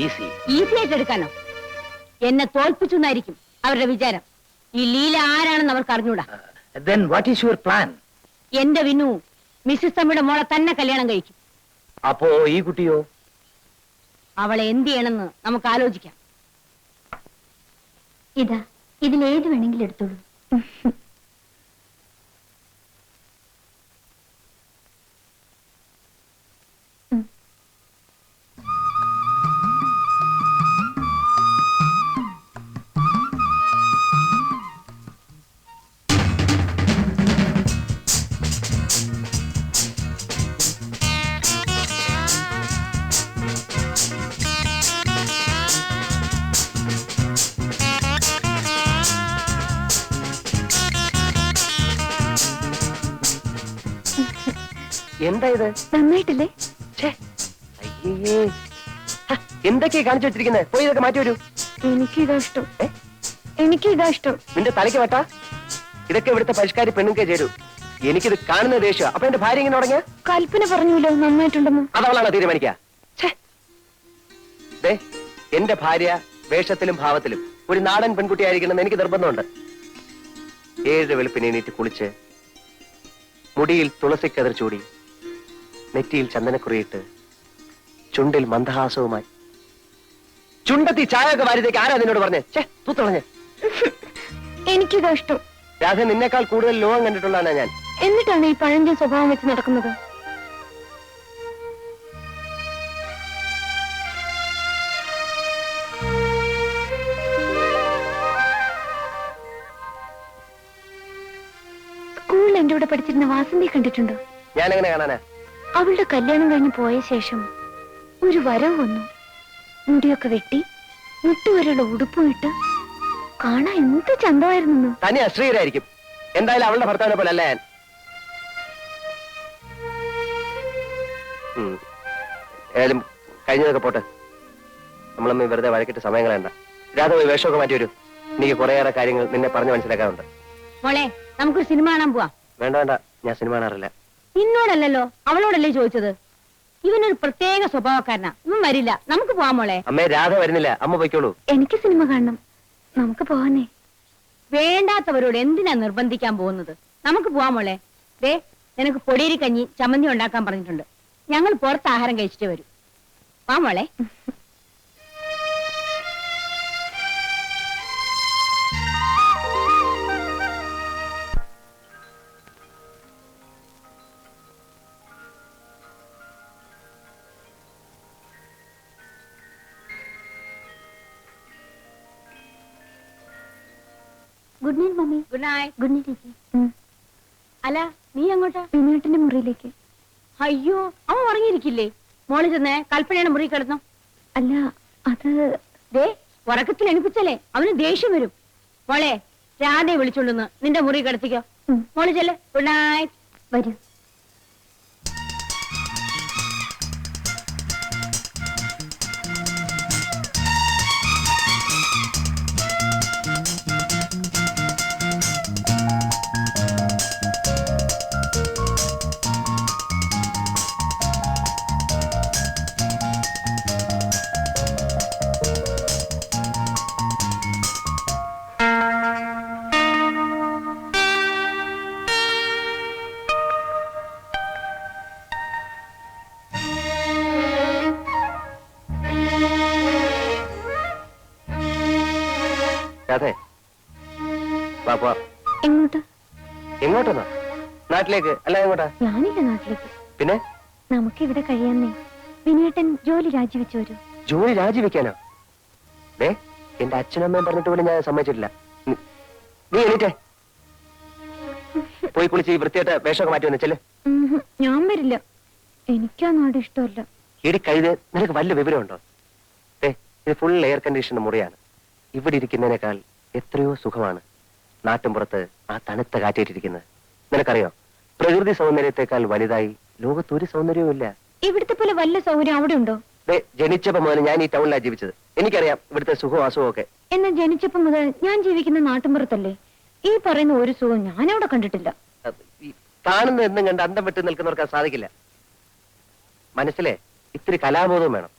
Easy ആയിട്ട് എടുക്കാനോ? എന്നെ തോൽപ്പിച്ചു എന്നായിരിക്കും അവരുടെ വിചാരം. ഈ ലീല ആരാണെന്ന് അവർക്ക് അറിഞ്ഞൂടാ. Then what is your plan? എന്റെ വിനു മിസ്സിസ് തമ്മിയുടെ മോളെ തന്നെ കല്യാണം കഴിക്കും. അപ്പോ ഈ കുട്ടിയോ? അവളെ എന്ത് ചെയ്യണമെന്ന് നമുക്ക് ആലോചിക്കാം. ഇതാ, ഇതിലേത് വേണമെങ്കിലും എടുത്തോളൂ. എന്താ ഇത്? നന്നായിട്ടില്ലേ? എന്തൊക്കെയാ കാണിച്ചു വെച്ചിരിക്കുന്നത്? പോയി ഇതൊക്കെ മാറ്റി വരൂ. എനിക്കിതാ ഇഷ്ടം. എനിക്കിതാ ഇഷ്ടം. നിന്റെ തലയ്ക്ക് വെട്ടാ? ഇതൊക്കെ ഇവിടുത്തെ പരിഷ്കാരി പെണ്ണുക്കെ ചേരൂ. എനിക്കിത് കാണുന്ന ദേഷ്യം. അപ്പൊ എന്റെ ഭാര്യ ഇങ്ങനെ തുടങ്ങിയ കൽപ്പന പറഞ്ഞല്ലോ നന്നായിട്ടുണ്ടെന്ന്. അതവളാണോ തീരുമാനിക്ക? എന്റെ ഭാര്യ വേഷത്തിലും ഭാവത്തിലും ഒരു നാടൻ പെൺകുട്ടിയായിരിക്കണമെന്ന് എനിക്ക് നിർബന്ധമുണ്ട്. 7 വെളുപ്പിന് എണീറ്റ് കുളിച്ച് മുടിയിൽ തുളസിക്കതിർ ചൂടി നെറ്റിയിൽ ചന്ദനക്കുറിയിട്ട് ചുണ്ടിൽ മന്ദഹാസവുമായി ചുണ്ടത്തി ചായയൊക്കെ വാരിതേക്ക് ആരാ നിന്നോട് പറഞ്ഞേ? തൂത്തുളഞ്ഞ്. എനിക്കിതാ ഇഷ്ടം. രാധ നിന്നേക്കാൾ കൂടുതൽ ലോകം കണ്ടിട്ടുള്ളതാണ് ഞാൻ. എന്നിട്ടാണ് ഈ പഴഞ്ചൻ സ്വഭാവം വെച്ച് നടക്കുന്നത്. സ്കൂളിൽ എന്റെ കൂടെ പഠിച്ചിരുന്ന വാസന്തി കണ്ടിട്ടുണ്ടോ? ഞാൻ എങ്ങനെ കാണാനാ? അവളുടെ കല്യാണം കഴിഞ്ഞ് പോയ ശേഷം ഒരു വരവ് വന്നു. മുടിയൊക്കെ വെട്ടി മുട്ടുവരെയുള്ള ഉടുപ്പും ഇട്ട് കാണാൻ എന്ത് ചന്തമായിരുന്നു. തന്നെ അശ്രീരായിരിക്കും. എന്തായാലും അവളുടെ ഭർത്താവിനെ പോലെ അല്ല ഞാൻ. ഏതായാലും കഴിഞ്ഞതൊക്കെ പോട്ടെ. നമ്മളമ്മ വെറുതെ വഴക്കിട്ട് സമയം കളയണ്ട. രാധ പോയി വേഷമൊക്കെ മാറ്റി വരൂ. എനിക്ക് കുറേയേറെ കാര്യങ്ങൾ നിന്നെ പറഞ്ഞു മനസ്സിലാക്കാറുണ്ട്. മോളെ, നമുക്കൊരു സിനിമ കാണാൻ പോവാ. വേണ്ട വേണ്ട, ഞാൻ സിനിമ കാണാറില്ല. നിന്നോടല്ലോ, അവളോടല്ലേ ചോദിച്ചത്. ഇവനൊരു പ്രത്യേക സ്വഭാവക്കാരനാ. ഇവൻ വരില്ല. നമുക്ക് പോവാം മോളെ. അമ്മേ, രാധ വരുന്നില്ല. അമ്മ പോയിക്കോളൂ. എനിക്ക് സിനിമ കാണണം. നമുക്ക് പോവാനേ. വേണ്ടാത്തവരോട് എന്തിനാ നിർബന്ധിക്കാൻ പോകുന്നത്? നമുക്ക് പോവാം മോളെ. ദേ, നിനക്ക് പൊടിയരി കഞ്ഞി ചമ്മന്തി ഉണ്ടാക്കാൻ പറഞ്ഞിട്ടുണ്ട്. ഞങ്ങൾ പുറത്ത് ആഹാരം കഴിച്ചിട്ട് വരും. വാ മോളെ. Good night mummy. Good night. Good night. അല്ല, നീ അങ്ങോട്ടാ? വിനോട്ടിന്റെ മുറിയിലേക്ക്. അയ്യോ, അവൻ ഉറങ്ങിയിരിക്കില്ലേ? മോള് ചെന്ന് കൽപ്പനയുടെ മുറി കിടന്നു. അല്ല, അത് ദേ, ഉറക്കത്തിൽ എണിപ്പിച്ചല്ലേ അവന് ദേഷ്യം വരും. മോളെ, രാധയെ വിളിച്ചോണ്ടെന്ന് നിന്റെ മുറി കിടത്തിക്കോ. മോള് ചെല്ല്. Good night. വരൂ. അതെ, എങ്ങോട്ട്? എങ്ങോട്ടെന്നാ? നാട്ടിലേക്ക്. അല്ല, എങ്ങോട്ടാ? ഞാനില്ല നാട്ടിലേക്ക്. പിന്നെ നമുക്ക് ഇവിടെ കഴിയാന്നേ. വിനേട്ടൻ ജോലി രാജിവെച്ചു വരൂ. ജോലി രാജിവെക്കാനോ? എന്റെ അച്ഛനമ്മയും പറഞ്ഞിട്ട് പോലും ഞാൻ സമ്മതിച്ചിട്ടില്ല. നീ എണീറ്റേ, പോയി കുളിച്ച് ഈ വൃത്തിയായിട്ട് വേഷമൊക്കെ മാറ്റി വന്നിച്ചല്ലേ. ഞാൻ വരില്ല. എനിക്കാ നാട് ഇഷ്ടമല്ല. ഇടി കഴുത്, നിനക്ക് വല്ല വിവരമുണ്ടോ? ഇത് ഫുൾ എയർ കണ്ടീഷന്റെ മുറിയാണ്. ഇവിടെ ഇരിക്കുന്നതിനേക്കാൾ എത്രയോ സുഖമാണ് നാട്ടിൻപുറത്ത് ആ തണുത്ത കാറ്റേറ്റിരിക്കുന്നത്. നിനക്കറിയോ, പ്രകൃതി സൗന്ദര്യത്തെക്കാൾ വലുതായി ലോകത്തൊരു സൗന്ദര്യവും ഇല്ല. ഇവിടുത്തെ പോലെ വല്ല സൗകര്യം അവിടെ ഉണ്ടോ? ജനിച്ചപ്പോ മുതൽ ഞാൻ ഈ ടൗണിലാണ് ജീവിച്ചത്. എനിക്കറിയാം ഇവിടുത്തെ സുഖവും അസുഖവും ഒക്കെ. എന്നാൽ ജനിച്ചപ്പോ മുതൽ ഞാൻ ജീവിക്കുന്ന നാട്ടിൻപുറത്തല്ലേ. ഈ പറയുന്ന ഒരു സുഖം ഞാൻ അവിടെ കണ്ടിട്ടില്ല. കാണുന്ന എന്നും കണ്ട് അന്തം വിട്ട് നിൽക്കുന്നവർക്ക് സാധിക്കില്ല. മനസ്സിലെ ഇത്തിരി കലാബോധവും വേണം.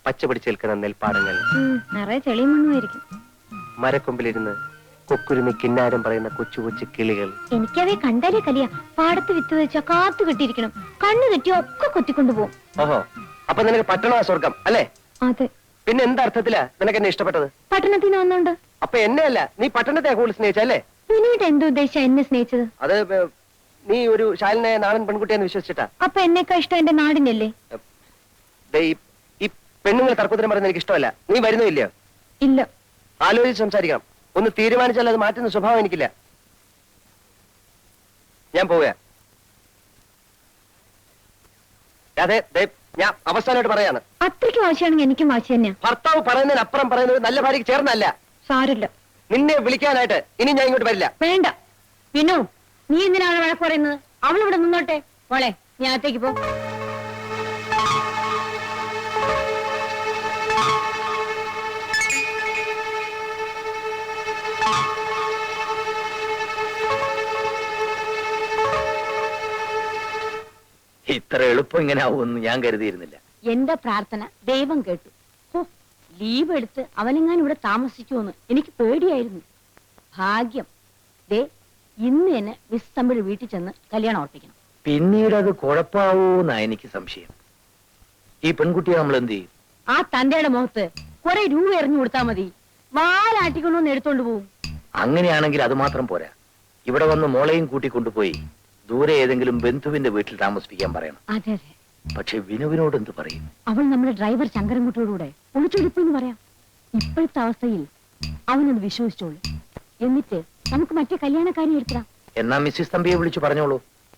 പച്ച പിടിച്ച് നിൽക്കുന്ന നെൽപ്പാടങ്ങൾ, നിറയെ ചെളിയും മണ്ണുമായിരിക്കും. മരക്കൊമ്പിലിരുന്ന് കൊക്കുരുമി കിന്നാരം പറയുന്ന കൊച്ചു കൊച്ചു കിളികൾ. എനിക്കവയെ കണ്ടാലേ കലിയ. പാടത്ത് വിത്ത് വെച്ചാ കാത്തു കെട്ടിയിരിക്കണം. കണ്ണു തെറ്റിയോ ഒക്കെ കൊത്തിക്കൊണ്ടുപോകും. ഓഹോ, അപ്പൊ നിനക്ക് പട്ടണമാ സ്വർഗം അല്ലേ? അതെ. പിന്നെ എന്തർത്ഥത്തിലാ നിനക്ക് എന്നെ ഇഷ്ടപ്പെട്ടത്? പട്ടണത്തിന് വന്നോണ്ട്. അപ്പൊ എന്നെ അല്ല, നീ പട്ടണത്തെ കൂടുതൽ സ്നേഹിച്ചല്ലേ? പിന്നീട് എന്തോ ഉദ്ദേശിച്ച എന്നെ സ്നേഹിച്ചത്? അത് നീ ഒരു ശാലിനെ നാടൻ പെൺകുട്ടിയെന്ന് വിശ്വസിച്ചിട്ടാ. അപ്പൊ എന്നെക്കാ ഇഷ്ടം എന്റെ നാടിനല്ലേ? ഈ പെണ്ണുങ്ങൾ തർക്കത്തിന് പറയുന്നത് എനിക്ക് ഇഷ്ടമല്ല. നീ വരുന്നില്ലയോ? ഇല്ല. ആലോചിച്ച് സംസാരിക്കണം. ഒന്ന് തീരുമാനിച്ചാൽ അത് മാറ്റുന്ന സ്വഭാവം എനിക്കില്ല. ഞാൻ പോവുക. അതെ, ഞാൻ അവസാനമായിട്ട് പറയാണ്. അത്രയ്ക്ക് വാശിയാണെങ്കിൽ എനിക്കും വാശി തന്നെയാ. ഭർത്താവ് പറയുന്നതിനപ്പുറം പറയുന്നത് നല്ല ഭാര്യയ്ക്ക് ചേർന്നല്ല. സാരില്ല. നിന്നെ വിളിക്കാനായിട്ട് ഇനി ഞാൻ ഇങ്ങോട്ട് വരില്ല. വേണ്ട. വിനു, നീ എന്തിനാണ് വഴക്ക് പറയുന്നത്? അവളിവിടെ നിന്നോട്ടെ. മോളെ, നീ അകത്തേക്ക് പോ. ഇത്ര എളുപ്പം ഇങ്ങനെ ആവുമെന്ന് ഞാൻ കരുതിയിരുന്നില്ല. എന്റെ പ്രാർത്ഥന ദൈവം കേട്ടു. ലീവ് എടുത്ത് അവനെങ്ങാനും ഇവിടെ താമസിക്കുമെന്ന് എനിക്ക് പേടിയായിരുന്നു. ഭാഗ്യം. ദേ, ഇന്ന് തന്നെ മിസ് തമ്പിഴ് വീട്ടിൽ ചെന്ന് കല്യാണം ഉറപ്പിക്കണം. പിന്നീട് അത് കുഴപ്പമാവൂന്നാ എനിക്ക് സംശയം. ഈ പെൺകുട്ടിയെ നമ്മൾ എന്ത് ചെയ്യും? ആ തന്റെയുടെ മുഖത്ത് കുറെ രൂപ എറിഞ്ഞു കൊടുത്താൽ മതി. വാലാട്ടിക്കൊണ്ടൊന്ന് എടുത്തോണ്ട് പോവും. അങ്ങനെയാണെങ്കിൽ അത് മാത്രം പോരാ. ഇവിടെ വന്ന് മോളെയും കൂട്ടിക്കൊണ്ടുപോയി ദൂരെ ഏതെങ്കിലും ബന്ധുവിന്റെ വീട്ടിൽ താമസിപ്പിക്കാൻ പറയണം. അതെ അതെ. പക്ഷെ വിനുവിനോട് എന്ത് പറയും? അവൾ നമ്മുടെ ഡ്രൈവർ ശങ്കരൻകുട്ടിയോടുകൂടെ ഒളിച്ചൊളിപ്പെന്ന് പറയാം. ഇപ്പോഴത്തെ അവസ്ഥയിൽ അവനത് വിശ്വസിച്ചോളൂ. എന്നിട്ട് നമുക്ക് മറ്റേ കല്യാണക്കാരി എടുക്കാം. എന്നാ മിസ്സിസ് തമ്പിയെ വിളിച്ചു പറഞ്ഞോളൂ,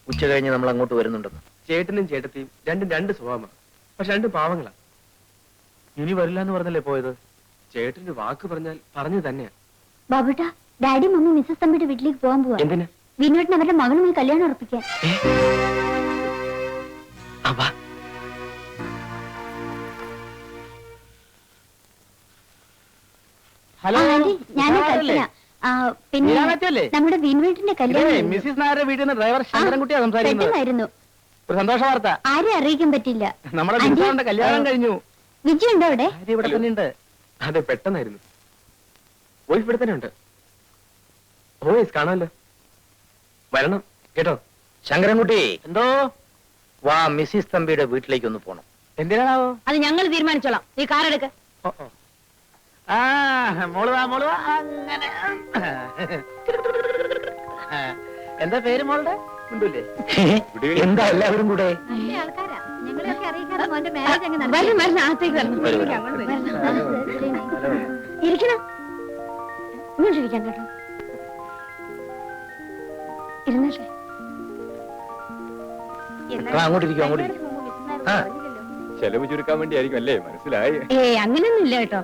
ഉച്ച കഴിഞ്ഞ് നമ്മൾ അങ്ങോട്ട് വരുന്നുണ്ടെന്ന്. ചേട്ടനും ചേട്ടത്തിയും രണ്ടും രണ്ട് സ്വഭാവമാണ്. പക്ഷെ രണ്ടും പാവങ്ങളാ. ഇനി വരില്ല എന്ന് പറഞ്ഞല്ലേ പോയത്? ചേട്ടന് വാക്ക് പറഞ്ഞാൽ പറഞ്ഞു തന്നെയാ. ബാബുട്ടാ, ഡാഡി മമ്മി മിസ്സസ് തമ്പിയുടെ വീട്ടിലേക്ക് പോകാൻ പോവാ. എന്തിനാ? വിനോദിന് അവരുടെ മകളുമായി കല്യാണം ഉറപ്പിക്കാൻ. ഹലോ, ആന്റി, ഞാൻ കൽപ്പന. പിന്നെ നമ്മുടെ വിനുവേട്ടിന്റെ കല്യാണം മിസ്സിസ് നായരുടെ വീട്ടിൽ നിന്ന് ഡ്രൈവർ ശങ്കരൻകുട്ടിയാ സംസാരിക്കുന്നത്. പെട്ടെന്നായിരുന്നു. ഒരു സന്തോഷ വാർത്ത. ആരും അറിയിക്കാൻ പറ്റില്ല. നമ്മുടെ ബിൻസാറിന്റെ കല്യാണം കഴിഞ്ഞു. വിജയ് ഉണ്ടോ അവിടെ? ഇവിടെ തന്നെ ഉണ്ട്. അതെ, പെട്ടെന്നായിരുന്നു. വോയിസ് ഇവിടെ തന്നെ ഉണ്ട്. വോയിസ് കാണാമല്ലോ. വരണം കേട്ടോ. ശങ്കരൻകുട്ടി, എന്തോ വാ, മിസ്സിസ് തമ്പിയുടെ വീട്ടിലേക്ക് ഒന്ന് പോണം. എന്തിനാണാവോ? അത് ഞങ്ങൾ തീരുമാനിച്ചോളാം. നീ കാറെടുക്ക. മോള് വാ. അങ്ങനെ എന്താ പേര് മോളുടെ? എന്താ എല്ലാവരും കൂടെ? വരണം വരണം, അകത്തേക്ക് വരണം. വരൂ, ഇരിക്കണം. ഇങ്ങോട്ടിരിക്കാം കേട്ടോ. ഇരുന്നല്ലേ. അങ്ങോട്ടിരിക്കും. ചെലവ് ചുരുക്കാൻ വേണ്ടിയായിരിക്കും അല്ലേ? മനസ്സിലായി. അങ്ങനെയൊന്നും ഇല്ല കേട്ടോ.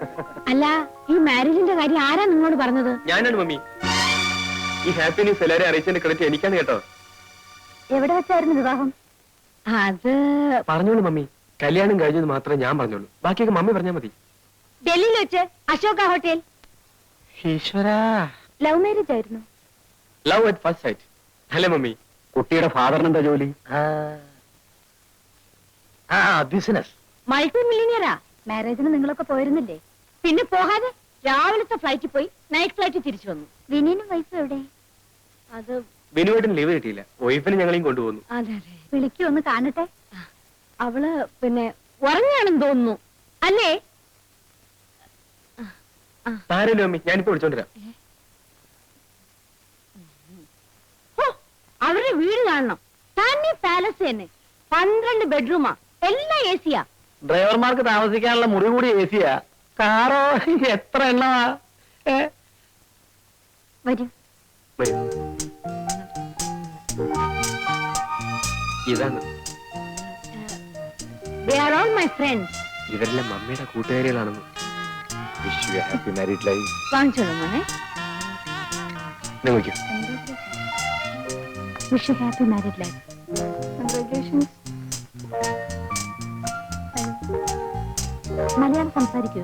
അല്ല, ഈ മാരേജിന്റെ കാര്യം ആരാ നിങ്ങളോട് പറഞ്ഞത്? ഞാനാണ് മമ്മി. ഈ ഹാപ്പി ന്യൂസ് എല്ലാവരെയും അറിയിച്ചതിന്റെ ക്രെഡിറ്റ് എനിക്കാണ് കേട്ടോ. എവിടെ വെച്ചായിരുന്നു വിവാഹം? അത് പറഞ്ഞോളൂ മമ്മി. കല്യാണം കഴിഞ്ഞത് മാത്രമേ ഞാൻ പറഞ്ഞോളൂ. ബാക്കിയൊക്കെ മമ്മി പറഞ്ഞാൽ മതി. ഡൽഹിയിൽ വെച്ച് അശോക ഹോട്ടൽ. ഈശ്വരാ, ലവ് മാരേജ് ആയിരുന്നു. ലവ് അറ്റ് ഫസ്റ്റ് സൈറ്റ് അല്ലേ മമ്മി? കുട്ടിയുടെ ഫാദറിന് എന്താ ജോലി? ബിസിനസ്. മൾട്ടി മില്ലിയനിയറാ. മാരേജിന് നിങ്ങളൊക്കെ പോയിരുന്നില്ലേ? പിന്നെ പോകാതെ രാവിലത്തെ ഫ്ലൈറ്റിൽ പോയി നൈറ്റ് ഫ്ലൈറ്റിൽ തിരിച്ചു വന്നു. വിനീനും വൈഫും എവിടെ? അത് ബിനുവേട്ടന് ലീവ് കിട്ടിയില്ല. വൈഫിനെ ഞങ്ങളെയും കൊണ്ടുപോകുന്നു. അതെ അതെ. വിളിക്കൂ, ഒന്ന് കാണട്ടെ. അവള് പിന്നെ ഉറങ്ങാണെന്ന് തോന്നുന്നു അല്ലേ? ആരല്ലോ മമ്മി, ഞാനിപ്പോ വിളിച്ചോണ്ടിരാം. അവരുടെ വീട് കാണണം. തന്നെ പാലസ് തന്നെ. 12 ബെഡ്റൂമാ. എല്ലാം എസിയാ. ഡ്രൈവർമാർക്ക് താമസിക്കാനുള്ള മുറി കൂടി എസിയാ. കാറോ എത്ര എണ്ണമാ? വരൂ. ഇതാണ്. They are all my friends. ഇവരെല്ലാം മമ്മിയുടെ കൂട്ടുകാരികളാണെന്ന്. Wish you happy married life. വാങ്ങിച്ചോളൂ മോനെ. നോക്കൂ. Wish you happy married life. Congratulations. Malayalam സംസാരിക്കൂ.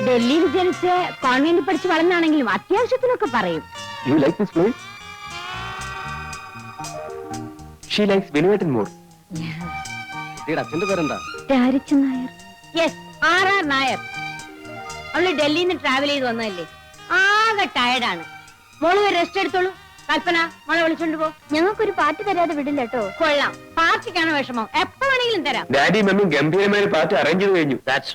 ഡൽഹിയിൽ ജനിച്ച് കോൺവെന്റിൽ പഠിച്ച് വളർന്നാണെങ്കിലും അത്യാവശ്യത്തിനൊക്കെ പറയും. You like this place? She likes Vinuetan more. കുട്ടിയുടെ അച്ഛന്റെ പേരെന്താ? രാരിച്ചൻ നായർ. Yes, R Nair. അവള് ഡൽഹിയിൽ നിന്ന് ട്രാവൽ ചെയ്ത് വന്നതല്ലേ, ആകെ ടയർഡാണ്. മോള് റെസ്റ്റ് എടുത്തോളൂ. കൽപ്പന, മോളെ വിളിച്ചോണ്ട് പോ. ഞങ്ങൾക്കൊരു പാർട്ടി തരാതെ വിടില്ല കേട്ടോ. കൊള്ളാം, പാർട്ടിക്കാണ് വിഷമം, എപ്പോ വേണമെങ്കിലും തരാം. ഡാഡി മമ്മിയും ഗംഭീരമായ പാർട്ടി അറേഞ്ച് ചെയ്ത് കഴിഞ്ഞു. That's